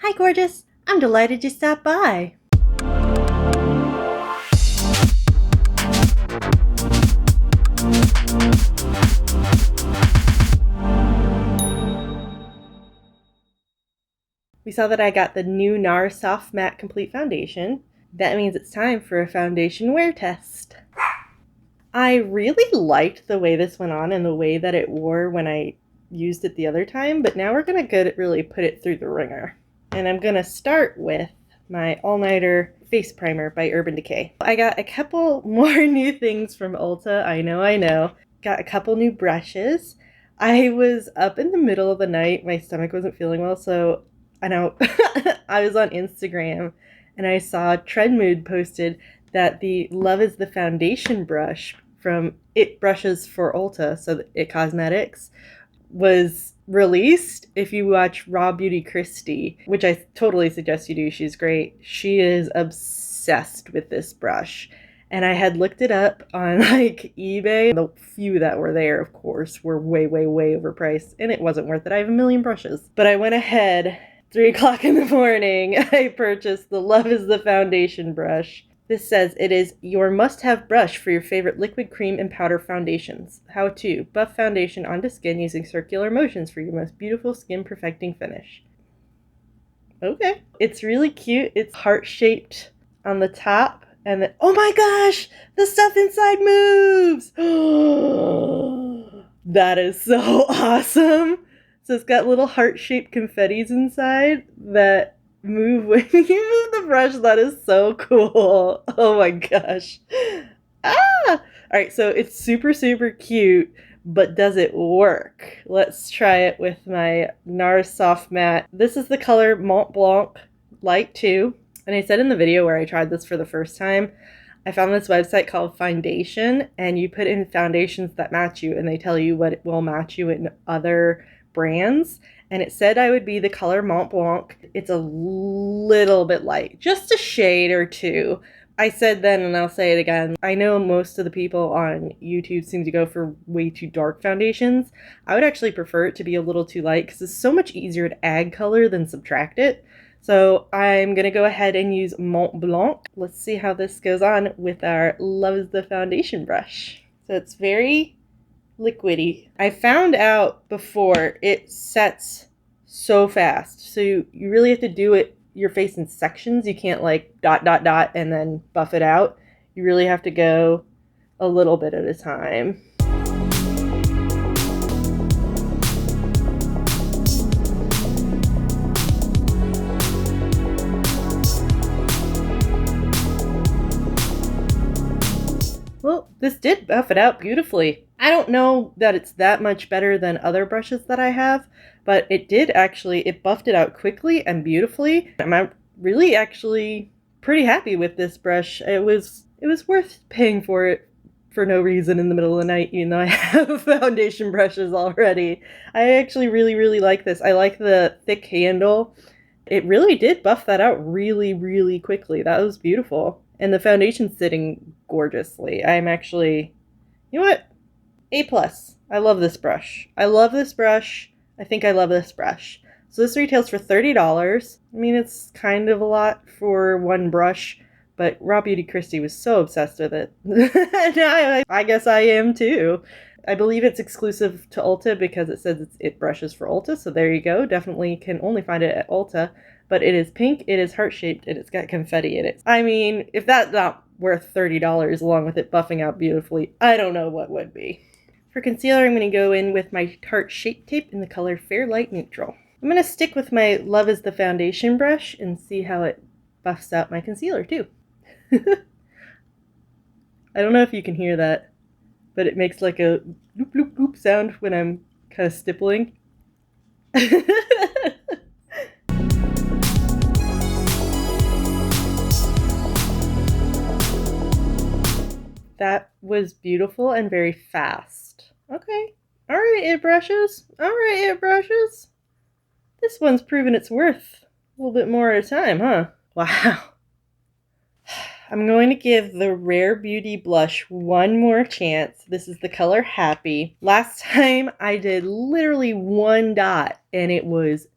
Hi, gorgeous. I'm delighted you stopped by. We saw that I got the new Nars Soft Matte Complete Foundation. That means it's time for a foundation wear test. I really liked the way this went on and the way that it wore when I used it the other time, but now we're going to really put it through the ringer. And I'm going to start with my all-nighter face primer by Urban Decay. I got a couple more new things from Ulta. I know. Got a couple new brushes. I was up in the middle of the night. My stomach wasn't feeling well, so I know I was on Instagram and I saw Trend Mood posted that the Love is the Foundation brush from It Brushes for Ulta, so It Cosmetics, was released. If you watch Raw Beauty Christie, which I totally suggest you do, she's great. She is obsessed with this brush. And I had looked it up on eBay. The few that were there, of course, were way overpriced, and it wasn't worth it. I have a million brushes. But I went ahead, 3 o'clock in the morning, I purchased the Love is the Foundation brush. This says it is your must-have brush for your favorite liquid, cream, and powder foundations. How to buff foundation onto skin using circular motions for your most beautiful skin perfecting finish. Okay. It's really cute. It's heart-shaped on the top. And then, oh my gosh, the stuff inside moves. That is so awesome. So it's got little heart-shaped confettis inside that move when you move the brush. That is so cool. Oh my gosh. All right, so it's super cute, but does it work? Let's try it with my Nars Soft Matte. This is the color Mont Blanc Light 2. And I said in the video where I tried this for the first time, I found this website called Foundation, and you put in foundations that match you, and they tell you what will match you in other brands. And it said I would be the color Mont Blanc. It's a little bit light, just a shade or two. I said then, and I'll say it again, I know most of the people on YouTube seem to go for way too dark foundations. I would actually prefer it to be a little too light because it's so much easier to add color than subtract it. So I'm going to go ahead and use Mont Blanc. Let's see how this goes on with our Love is the Foundation brush. So it's very liquidy. I found out before it sets so fast. So you really have to do it your face in sections. You can't like dot and then buff it out. You really have to go a little bit at a time. Well, this did buff it out beautifully. I don't know that it's that much better than other brushes that I have, but it did actually, it buffed it out quickly and beautifully. I'm really actually pretty happy with this brush. It was worth paying for it for no reason in the middle of the night, even though I have foundation brushes already. I actually really like this. I like the thick handle. It really did buff that out really quickly. That was beautiful. And the foundation's sitting gorgeously. I'm actually, you know what? A+. I love this brush. I love this brush. I think I love this brush. So this retails for $30. I mean, it's kind of a lot for one brush, but Raw Beauty Christie was so obsessed with it. And I guess I am too. I believe it's exclusive to Ulta because it says it brushes for Ulta. So there you go. Definitely can only find it at Ulta. But it is pink, it is heart-shaped, and it's got confetti in it. I mean, if that's not worth $30 along with it buffing out beautifully, I don't know what would be. For concealer, I'm going to go in with my Tarte Shape Tape in the color Fair Light Neutral. I'm going to stick with my Love is the Foundation brush and see how it buffs out my concealer too. I don't know if you can hear that, but it makes like a loop sound when I'm kind of stippling. That was beautiful and very fast. Okay. All right, it brushes. This one's proven its worth a little bit more at a time, huh? Wow. I'm going to give the Rare Beauty blush one more chance. This is the color Happy. Last time I did literally one dot and it was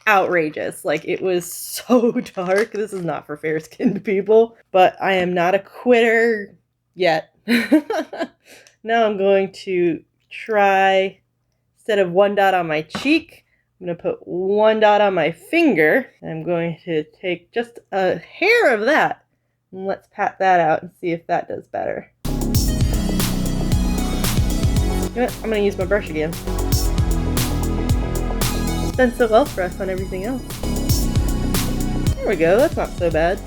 outrageous. Like, it was so dark. This is not for fair-skinned people, but I am not a quitter yet. Now I'm going to try, instead of one dot on my cheek, I'm going to put one dot on my finger. I'm going to take just a hair of that, and let's pat that out and see if that does better. You know what? I'm going to use my brush again. It's done so well for us on everything else. There we go, that's not so bad.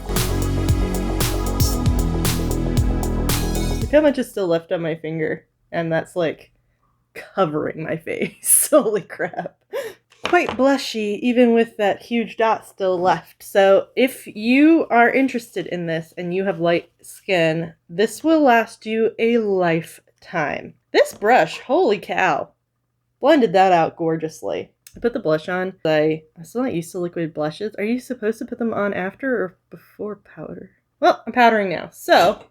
Look how much is still left on my finger, and that's like covering my face. Holy crap. Quite blushy, even with that huge dot still left. So if you are interested in this and you have light skin, this will last you a lifetime. This brush, holy cow, blended that out gorgeously. I put the blush on. I'm still not used to liquid blushes. Are you supposed to put them on after or before powder? Well, I'm powdering now. So I'm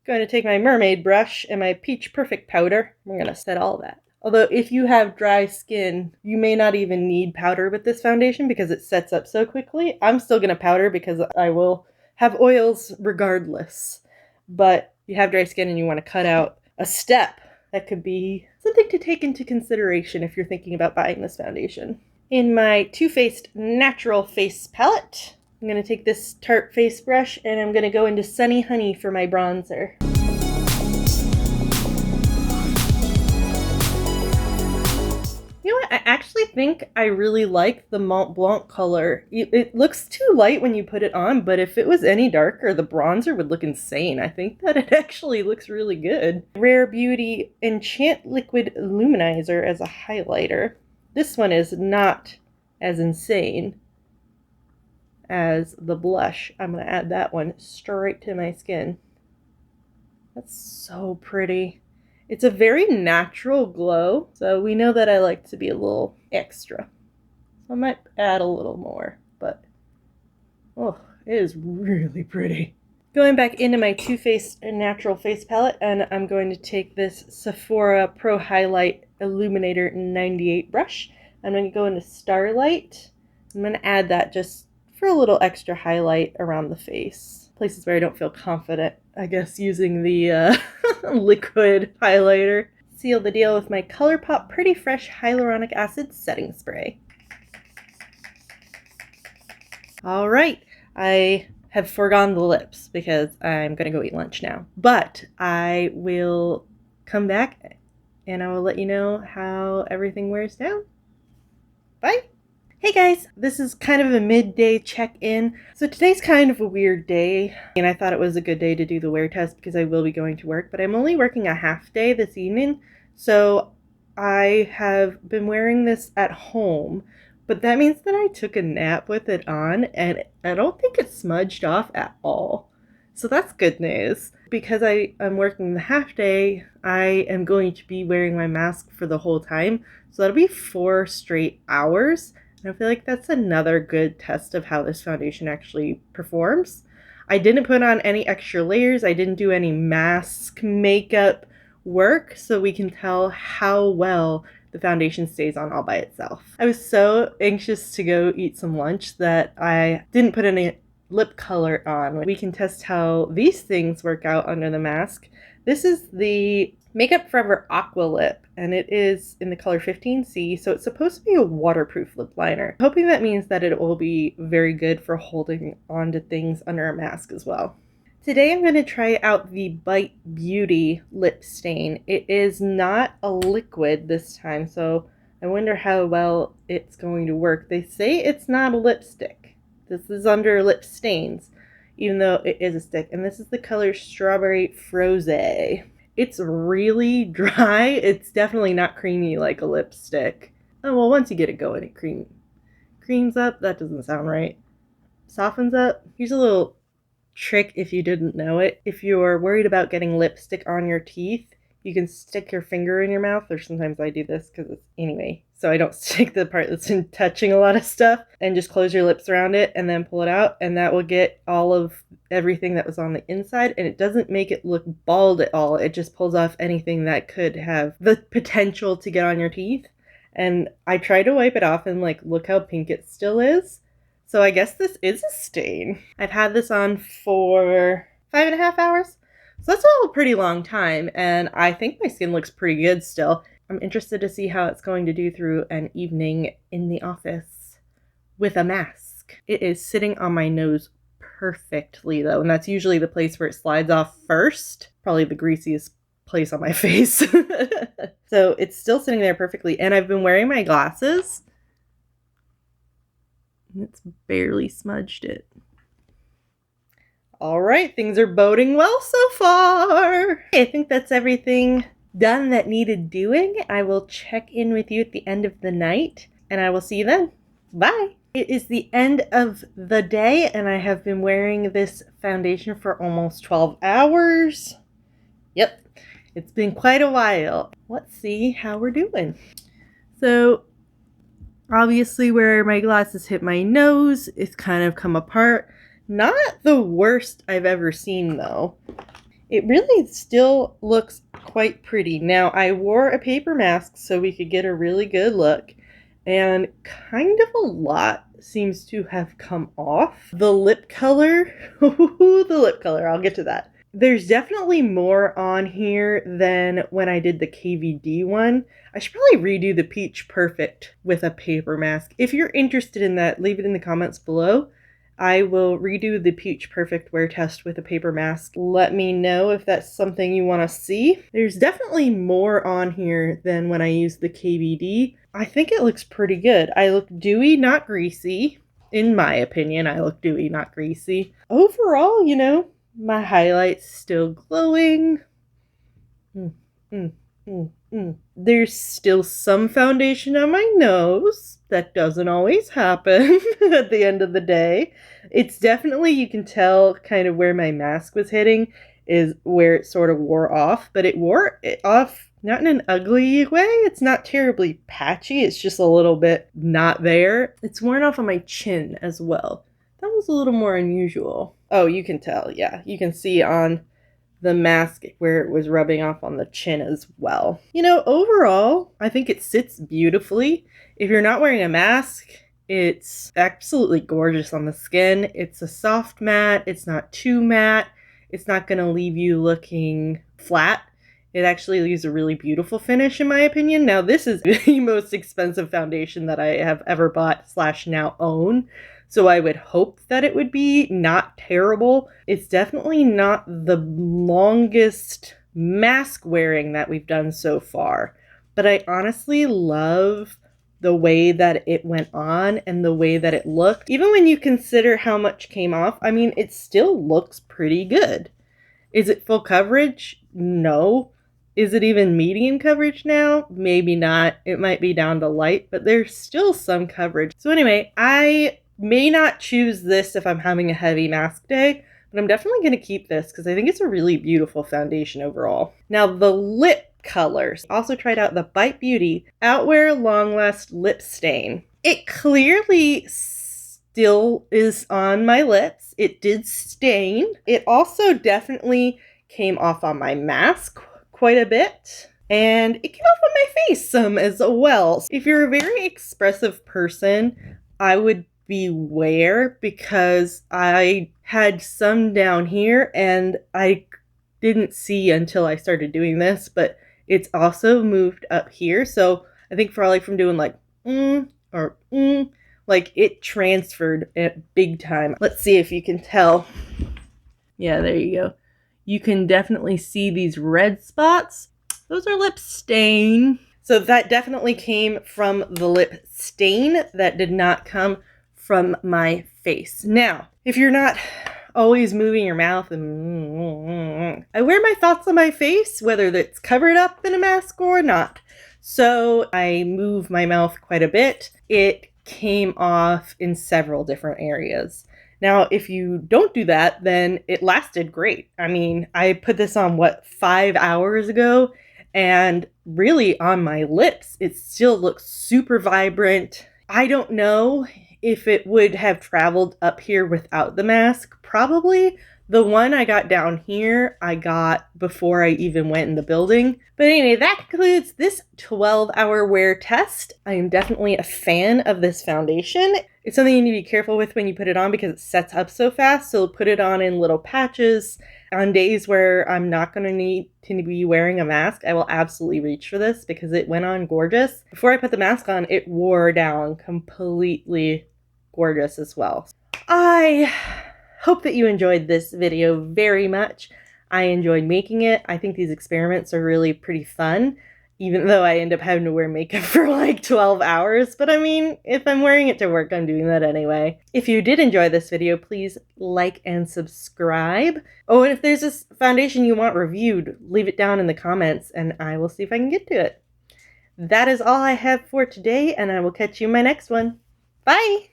going to take my mermaid brush and my Peach Perfect powder. I'm going to set all that. Although if you have dry skin, you may not even need powder with this foundation because it sets up so quickly. I'm still going to powder because I will have oils regardless. But if you have dry skin and you want to cut out a step, that could be something to take into consideration if you're thinking about buying this foundation. In my Too Faced Natural Face Palette, I'm going to take this Tarte face brush and I'm going to go into Sunny Honey for my bronzer. You know what? I actually think I really like the Mont Blanc color. It looks too light when you put it on, but if it was any darker, the bronzer would look insane. I think that it actually looks really good. Rare Beauty Enchant Liquid Luminizer as a highlighter. This one is not as insane as the blush. I'm going to add that one straight to my skin. That's so pretty. It's a very natural glow, so we know that I like to be a little extra. So I might add a little more, but oh, it is really pretty. Going back into my Too Faced Natural Face Palette, and I'm going to take this Sephora Pro Highlight Illuminator 98 brush. I'm going to go into Starlight. I'm going to add that just for a little extra highlight around the face. Places where I don't feel confident, I guess, using the liquid highlighter. Seal the deal with my ColourPop Pretty Fresh Hyaluronic Acid Setting Spray. Alright, I have forgone the lips because I'm going to go eat lunch now. But I will come back and I will let you know how everything wears down. Bye! Hey guys, this is kind of a midday check-in. So today's kind of a weird day, and I thought it was a good day to do the wear test because I will be going to work, but I'm only working a half day this evening, so I have been wearing this at home, but that means that I took a nap with it on, and I don't think it smudged off at all. So that's good news. Because I'm working the half day, I am going to be wearing my mask for the whole time, so that'll be 4 straight hours. And I feel like that's another good test of how this foundation actually performs. I didn't put on any extra layers. I didn't do any mask makeup work, so we can tell how well the foundation stays on all by itself. I was so anxious to go eat some lunch that I didn't put any lip color on. We can test how these things work out under the mask. This is the Makeup Forever Aqua Lip, and it is in the color 15C, so it's supposed to be a waterproof lip liner. I'm hoping that means that it will be very good for holding onto things under a mask as well. Today I'm going to try out the Bite Beauty lip stain. It is not a liquid this time, so I wonder how well it's going to work. They say it's not a lipstick. This is under lip stains, even though it is a stick, and this is the color Strawberry Frosé. It's really dry. It's definitely not creamy like a lipstick. Oh, well, once you get it going, it creams up. That doesn't sound right. Softens up. Here's a little trick if you didn't know it. If you're worried about getting lipstick on your teeth, you can stick your finger in your mouth, or sometimes I do this because it's anyway, so I don't stick the part that's in touching a lot of stuff, and just close your lips around it and then pull it out, and that will get all of everything that was on the inside, and it doesn't make it look bald at all. It just pulls off anything that could have the potential to get on your teeth, And I tried to wipe it off and like, look how pink it still is. So I guess this is a stain. I've had this on for 5.5 hours. So that's a pretty long time, and I think my skin looks pretty good still. I'm interested to see how it's going to do through an evening in the office with a mask. It is sitting on my nose perfectly though, and that's usually the place where it slides off first. Probably the greasiest place on my face. So it's still sitting there perfectly, and I've been wearing my glasses. And it's barely smudged it. All right, things are boding well so far. I think that's everything done that needed doing. I will check in with you at the end of the night, and I will see you then. Bye. It is the end of the day, and I have been wearing this foundation for almost 12 hours. Yep, it's been quite a while. Let's see how we're doing. So, obviously where my glasses hit my nose, it's kind of come apart. Not the worst I've ever seen though. It really still looks quite pretty. Now I wore a paper mask so we could get a really good look, and kind of a lot seems to have come off. The lip color, the lip color, I'll get to that. There's definitely more on here than when I did the KVD one. I should probably redo the Peach Perfect with a paper mask. If you're interested in that, leave it in the comments below. I will redo the Peach Perfect wear test with a paper mask. Let me know if that's something you want to see. There's definitely more on here than when I used the KVD. I think it looks pretty good. I look dewy, not greasy. In my opinion, I look dewy, not greasy. Overall, you know, my highlight's still glowing. There's still some foundation on my nose. That doesn't always happen at the end of the day. It's definitely, you can tell kind of where my mask was hitting is where it sort of wore off, but it wore it off not in an ugly way. It's not terribly patchy. It's just a little bit not there. It's worn off on my chin as well. That was a little more unusual. Oh, you can tell. Yeah, you can see on the mask where it was rubbing off on the chin as well. You know, overall, I think it sits beautifully. If you're not wearing a mask, it's absolutely gorgeous on the skin. It's a soft matte. It's not too matte. It's not going to leave you looking flat. It actually leaves a really beautiful finish in my opinion. Now, this is the most expensive foundation that I have ever bought / now own. So I would hope that it would be not terrible. It's definitely not the longest mask wearing that we've done so far. But I honestly love the way that it went on and the way that it looked. Even when you consider how much came off, I mean, it still looks pretty good. Is it full coverage? No. Is it even medium coverage now? Maybe not. It might be down to light, but there's still some coverage. So anyway, I may not choose this if I'm having a heavy mask day, but I'm definitely going to keep this because I think it's a really beautiful foundation overall. Now the lip colors. Also tried out the Bite Beauty Outwear Long Last Lip Stain. It clearly still is on my lips. It did stain. It also definitely came off on my mask quite a bit. And it came off on my face some as well. If you're a very expressive person, I would beware because I had some down here and I didn't see until I started doing this, but it's also moved up here. So I think probably from doing like like it transferred at big time. Let's see if you can tell. Yeah, there you go. You can definitely see these red spots. Those are lip stain. So that definitely came from the lip stain. That did not come from my face. Now, if you're not always moving your mouth and I wear my thoughts on my face, whether that's covered up in a mask or not. So I move my mouth quite a bit. It came off in several different areas. Now, if you don't do that, then it lasted great. I mean, I put this on, 5 hours ago? And really on my lips, it still looks super vibrant. I don't know if it would have traveled up here without the mask. Probably, The one I got down here, I got before I even went in the building. But anyway, that concludes this 12-hour wear test. I am definitely a fan of this foundation. It's something you need to be careful with when you put it on because it sets up so fast. So put it on in little patches. On days where I'm not going to need to be wearing a mask, I will absolutely reach for this because it went on gorgeous. Before I put the mask on, it wore down completely gorgeous as well. I hope that you enjoyed this video very much. I enjoyed making it. I think these experiments are really pretty fun, even though I end up having to wear makeup for like 12 hours. But I mean, if I'm wearing it to work, I'm doing that anyway. If you did enjoy this video, please like and subscribe. Oh, and if there's this foundation you want reviewed, leave it down in the comments and I will see if I can get to it. That is all I have for today, and I will catch you in my next one. Bye!